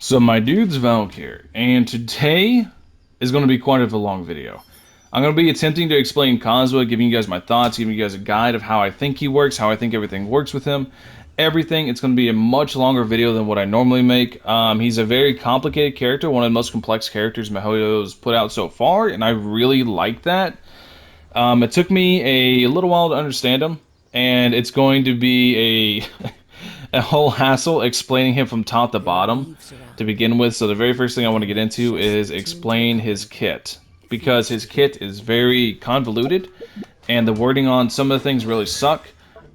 So my dude's Valk here, and today is going to be quite a long video. I'm going to be attempting to explain Kazuha, giving you guys my thoughts, giving you guys a guide of how I think he works, how I think everything works with him, everything. It's going to be a much longer video than what I normally make. He's a very complicated character, one of the most complex characters Mihoyo's put out so far, and I really like that. It took me a little while to understand him, and it's going to be a whole hassle explaining him from top to bottom to begin with. So the very first thing I want to get into is explain his kit, because his kit is very convoluted and the wording on some of the things really suck,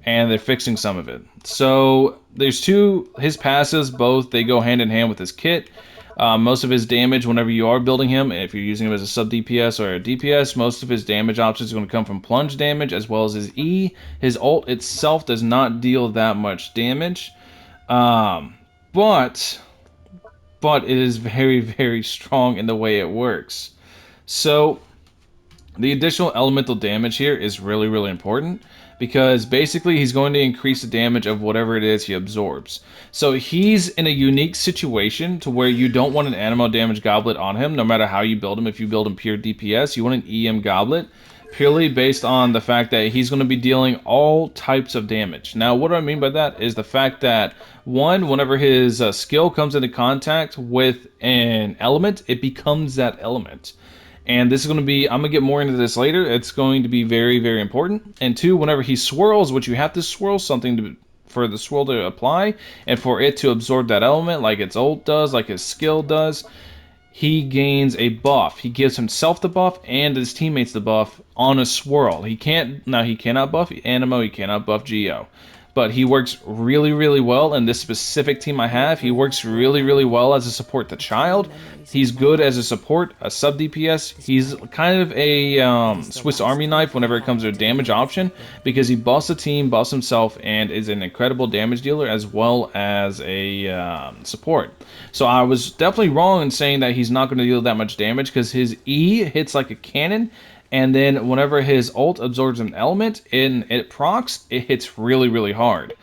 and they're fixing some of it. So there's his passives, both they go hand in hand with his kit. Most of his damage, whenever you are building him, if you're using him as a sub DPS or a DPS, most of his damage options are going to come from plunge damage as well as his E. His ult itself does not deal that much damage, but it is very, very strong in the way it works. So the additional elemental damage here is really, really important, because basically he's going to increase the damage of whatever it is he absorbs. So he's in a unique situation to where you don't want an animal damage goblet on him, no matter how you build him. If you build him pure DPS, you want an EM goblet, purely based on the fact that he's going to be dealing all types of damage. Now, what do I mean by that is the fact that, one, whenever his skill comes into contact with an element, it becomes that element. And this is going to be, I'm going to get more into this later, it's going to be very, very important. And two, whenever he swirls, which you have to swirl something for the swirl to apply, and for it to absorb that element, like its ult does, like his skill does, he gains a buff. He gives himself the buff and his teammates the buff on a swirl. He cannot buff Animo, he cannot buff Geo. But he works really, really well in this specific team I have. He works really, really well as a support to child. He's good as a support, a sub DPS. He's kind of a Swiss Army knife whenever it comes to a damage option, because he buffs the team, buffs himself, and is an incredible damage dealer as well as a support. So I was definitely wrong in saying that he's not going to deal that much damage, because his E hits like a cannon. And then whenever his ult absorbs an element and it procs, it hits really, really hard.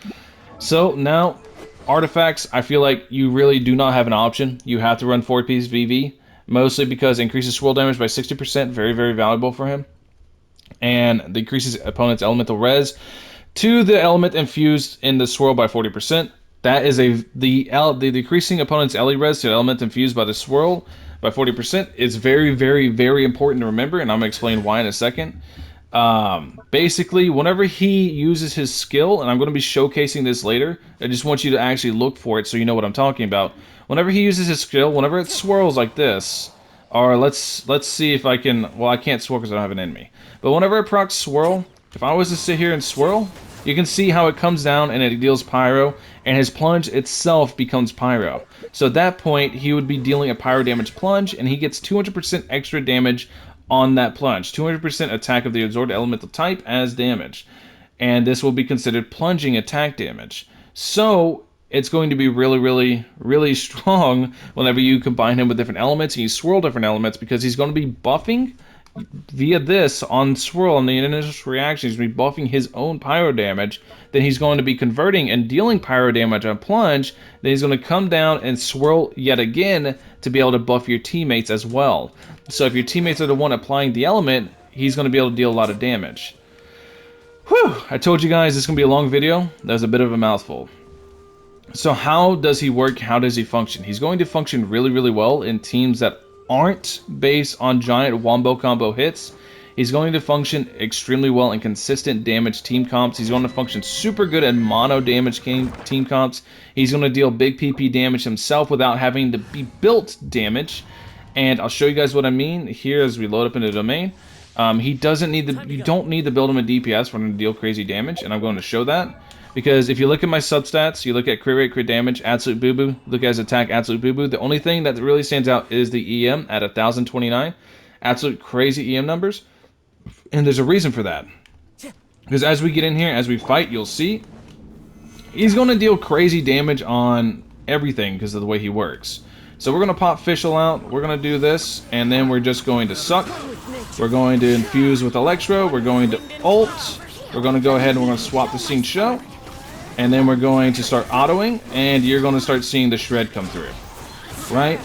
So now, artifacts, I feel like you really do not have an option. You have to run 4-piece VV, mostly because it increases swirl damage by 60%, very, very valuable for him. And decreases opponent's elemental res to the element infused in the swirl by 40%. That is the decreasing opponent's LE res to the element infused by the swirl by 40% is very, very, very important to remember, and I'm going to explain why in a second. Basically, whenever he uses his skill, and I'm going to be showcasing this later, I just want you to actually look for it so you know what I'm talking about. Whenever he uses his skill, whenever it swirls like this, or let's see if I can, well, I can't swirl because I don't have an enemy. But whenever it procs swirl, if I was to sit here and swirl, you can see how it comes down and it deals pyro, and his plunge itself becomes pyro. So at that point, he would be dealing a pyro damage plunge, and he gets 200% extra damage on that plunge. 200% attack of the absorbed elemental type as damage. And this will be considered plunging attack damage. So it's going to be really, really, really strong whenever you combine him with different elements and you swirl different elements, because he's going to be buffing via this on swirl, on the initial reaction. He's going to be buffing his own pyro damage, then he's going to be converting and dealing pyro damage on plunge, then he's going to come down and swirl yet again to be able to buff your teammates as well. So if your teammates are the one applying the element, he's going to be able to deal a lot of damage. Whew! I told you guys this is going to be a long video. That was a bit of a mouthful. So how does he work? How does he function? He's going to function really, really well in teams that aren't based on giant wombo combo hits. He's going to function extremely well in consistent damage team comps. He's going to function super good at mono damage team comps. He's going to deal big PP damage himself without having to be built damage. And I'll show you guys what I mean here as we load up into the domain. You don't need to build him a DPS for him to deal crazy damage, and I'm going to show that. Because if you look at my substats, you look at crit rate, crit damage, absolute boo-boo, look at his attack, absolute boo-boo. The only thing that really stands out is the EM at 1029. Absolute crazy EM numbers. And there's a reason for that. Because as we get in here, as we fight, you'll see he's going to deal crazy damage on everything because of the way he works. So we're going to pop Fischl out, we're going to do this, and then we're just going to suck. We're going to infuse with Electro, we're going to ult, we're going to go ahead and we're going to swap the scene show. And then we're going to start autoing, and you're going to start seeing the shred come through. right?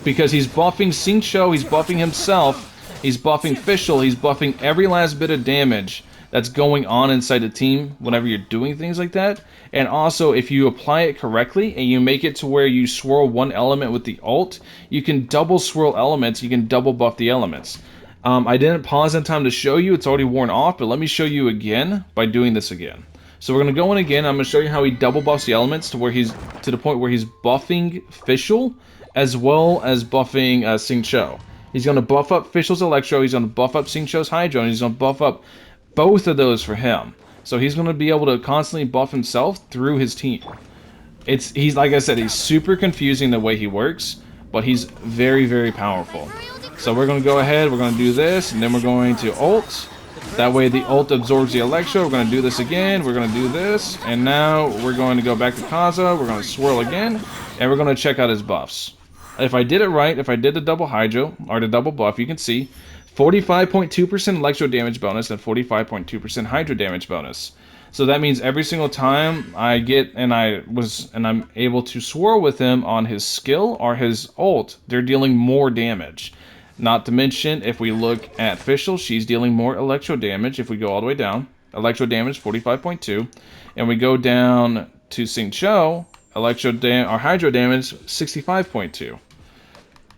Because he's buffing Xingqiu, he's buffing himself, he's buffing Fischl, he's buffing every last bit of damage that's going on inside the team whenever you're doing things like that. And also, if you apply it correctly and you make it to where you swirl one element with the ult, you can double swirl elements, you can double buff the elements. I didn't pause in time to show you, it's already worn off, but let me show you again by doing this again. So we're going to go in again, I'm going to show you how he double buffs the elements to where he's to the point where he's buffing Fischl as well as buffing Xingqiu. He's going to buff up Fischl's Electro, he's going to buff up Xingqiu's Hydro, and he's going to buff up both of those for him. So he's going to be able to constantly buff himself through his team. He's like I said, he's super confusing the way he works, but he's very, very powerful. So we're going to go ahead, we're going to do this, and then we're going to ult. That way the ult absorbs the Electro. We're going to do this again, we're going to do this, and now we're going to go back to Kazuha, we're going to swirl again, and we're going to check out his buffs. If I did it right, if I did the double Hydro, or the double buff, you can see 45.2% Electro damage bonus and 45.2% Hydro damage bonus. So that means every single time I get and I'm able to swirl with him on his skill or his ult, they're dealing more damage. Not to mention, if we look at Fischl, she's dealing more Electro damage. If we go all the way down, Electro damage 45.2, and we go down to Xingqiu, Hydro damage 65.2.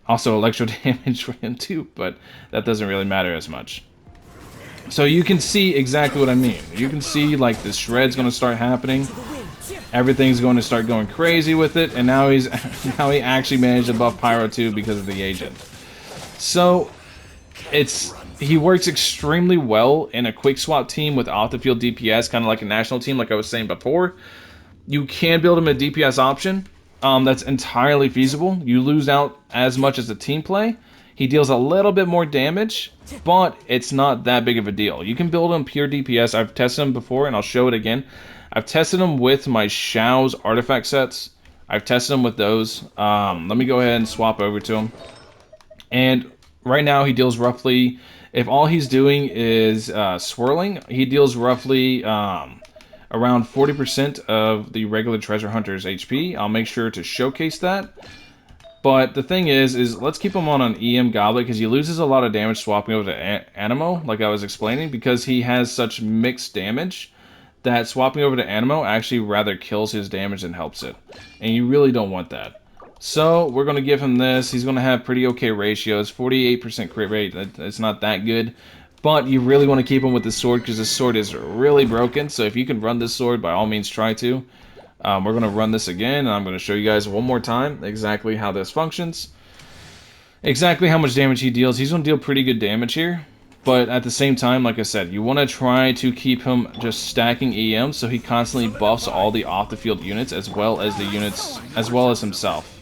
Also Electro damage for him too, but that doesn't really matter as much. So you can see exactly what I mean. You can see like the shred's going to start happening. Everything's going to start going crazy with it, and now he actually managed to buff Pyro too because of the agent. So he works extremely well in a quick swap team with off the field DPS, kind of like a national team, like I was saying before. You can build him a DPS option. That's entirely feasible. You lose out as much as the team play. He deals a little bit more damage, but it's not that big of a deal. You can build him pure DPS. I've tested him before, and I'll show it again. I've tested him with my Xiao's artifact sets. I've tested him with those. Let me go ahead and swap over to him. And right now he deals roughly, if all he's doing is swirling, he deals roughly around 40% of the regular Treasure Hunter's HP. I'll make sure to showcase that. But the thing is let's keep him on an EM Goblet, because he loses a lot of damage swapping over to Anemo, like I was explaining, because he has such mixed damage that swapping over to Anemo actually rather kills his damage than helps it. And you really don't want that. So we're going to give him this. He's going to have pretty okay ratios, 48% crit rate. It's not that good. But you really want to keep him with the sword, because the sword is really broken. So if you can run this sword, by all means try to. We're going to run this again, and I'm going to show you guys one more time exactly how this functions. Exactly how much damage he deals. He's going to deal pretty good damage here. But at the same time, like I said, you want to try to keep him just stacking EM so he constantly buffs all the off-the-field units as well as the units, as well as himself.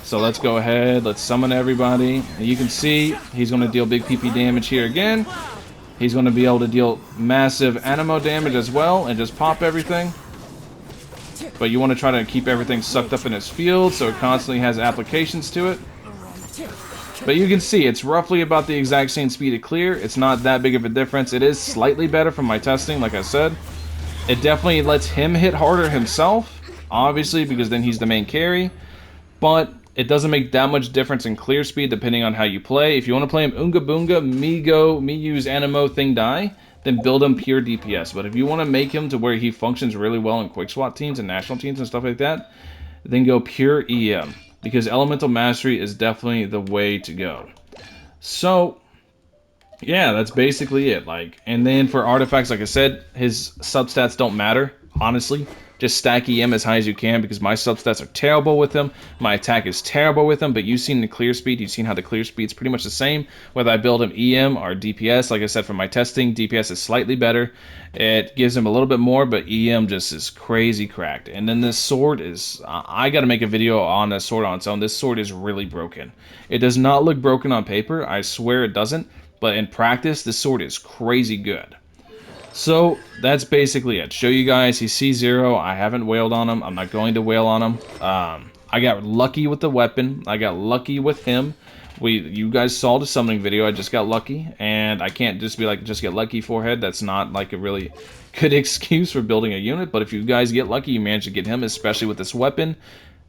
So let's go ahead, let's summon everybody. And you can see he's going to deal big PP damage here again. He's going to be able to deal massive Anemo damage as well and just pop everything. But you want to try to keep everything sucked up in his field so it constantly has applications to it. But you can see it's roughly about the exact same speed of clear. It's not that big of a difference. It is slightly better from my testing, like I said. It definitely lets him hit harder himself, obviously, because then he's the main carry. But it doesn't make that much difference in clear speed depending on how you play. If you want to play him Unga Boonga, me use Anemo, Thing Die, then build him pure DPS. But if you want to make him to where he functions really well in quick swap teams and national teams and stuff like that, then go pure EM. Because Elemental Mastery is definitely the way to go. So, yeah, that's basically it. And then for artifacts, like I said, his substats don't matter, honestly. Just stack EM as high as you can, because my substats are terrible with him. My attack is terrible with him, but you've seen the clear speed. You've seen how the clear speed's pretty much the same, whether I build him EM or DPS. Like I said, from my testing, DPS is slightly better. It gives him a little bit more, but EM just is crazy cracked. And then this sword is, I got to make a video on this sword on its own. This sword is really broken. It does not look broken on paper. I swear it doesn't. But in practice, this sword is crazy good. So, that's basically it. Show you guys, he's C0. I haven't wailed on him. I'm not going to wail on him. I got lucky with the weapon. I got lucky with him. You guys saw the summoning video. I just got lucky. And I can't just be like, just get lucky forehead. That's not like a really good excuse for building a unit. But if you guys get lucky, you manage to get him, especially with this weapon.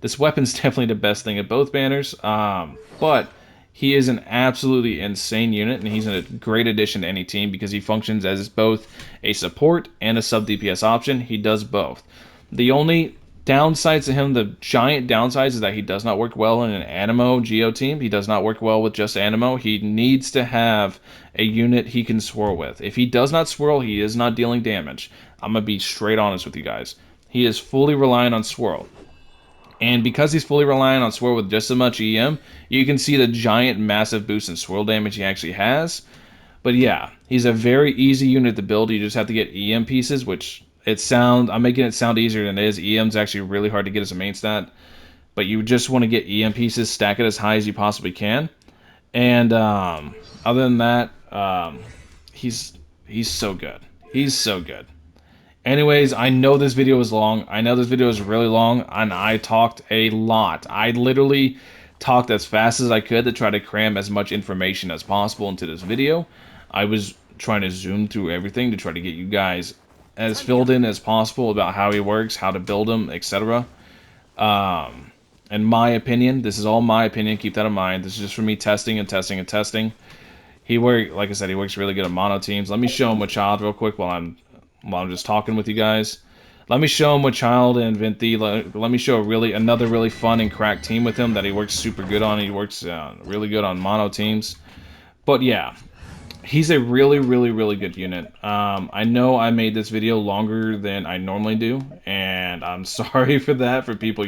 This weapon's definitely the best thing of both banners, but he is an absolutely insane unit, and he's a great addition to any team because he functions as both a support and a sub DPS option. He does both. The only downsides to him, the giant downsides, is that he does not work well in an Animo Geo team. He does not work well with just Animo. He needs to have a unit he can swirl with. If he does not swirl, he is not dealing damage. I'm going to be straight honest with you guys. He is fully reliant on swirl. And because he's fully reliant on swirl with just as much EM, you can see the giant massive boost in swirl damage he actually has. But yeah, he's a very easy unit to build. You just have to get EM pieces, which I'm making it sound easier than it is. EM's actually really hard to get as a main stat. But you just want to get EM pieces, stack it as high as you possibly can. And other than that, he's so good. He's so good. Anyways, I know this video is long. I know this video is really long, and I talked a lot. I literally talked as fast as I could to try to cram as much information as possible into this video. I was trying to zoom through everything to try to get you guys as filled in as possible about how he works, how to build him, etc. In my opinion, this is all my opinion. Keep that in mind. This is just for me testing and testing and testing. Like I said, he works really good on mono teams. Let me show him with Child real quick while I'm just talking with you guys. Let me show him with Child and Vinti. Let me show another really fun and cracked team with him that he works super good on. He works really good on mono teams. But yeah, he's a really, really, really good unit. I know I made this video longer than I normally do, and I'm sorry for that for people,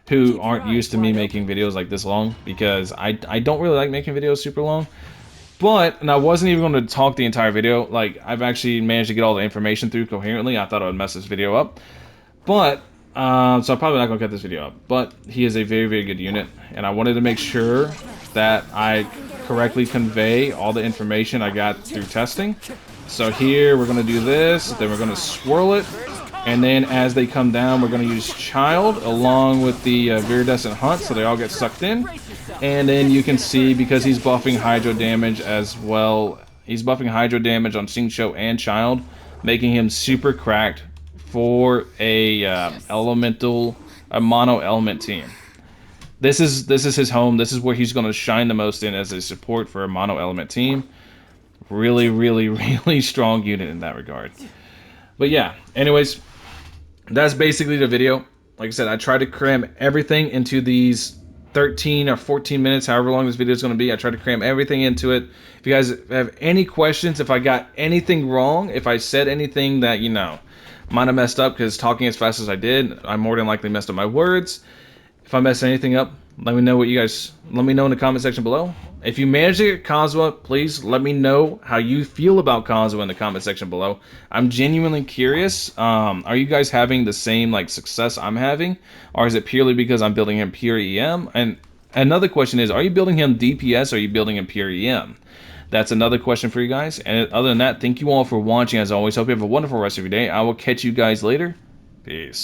who aren't used to me making videos like this long, because I don't really like making videos super long. And I wasn't even going to talk the entire video. Like, I've actually managed to get all the information through coherently. I thought I would mess this video up. So I'm probably not going to cut this video up. But he is a very, very good unit. And I wanted to make sure that I correctly convey all the information I got through testing. So here, we're going to do this. Then we're going to swirl it. And then as they come down, we're going to use Child along with the Viridescent Hunt, so they all get sucked in. And then you can see, because he's buffing Hydro damage as well, he's buffing Hydro damage on Xingqiu and Child, making him super cracked for a mono element team. This is his home. This is where he's going to shine the most in as a support for a mono element team. Really, really, really strong unit in that regard. But yeah, anyways, that's basically the video. Like I said, I tried to cram everything into these 13 or 14 minutes, however long this video is going to be. I tried to cram everything into it. If you guys have any questions, if I got anything wrong, if I said anything that, might have messed up, because talking as fast as I did, I more than likely messed up my words. If I mess anything up, let me know in the comment section below. If you manage to get Kazuha, please let me know how you feel about Kazuha in the comment section below. I'm genuinely curious. Are you guys having the same success I'm having, or is it purely because I'm building him pure EM? And another question is, are you building him DPS, or are you building him pure EM? That's another question for you guys. And other than that, thank you all for watching. As always, hope you have a wonderful rest of your day. I will catch you guys later. Peace.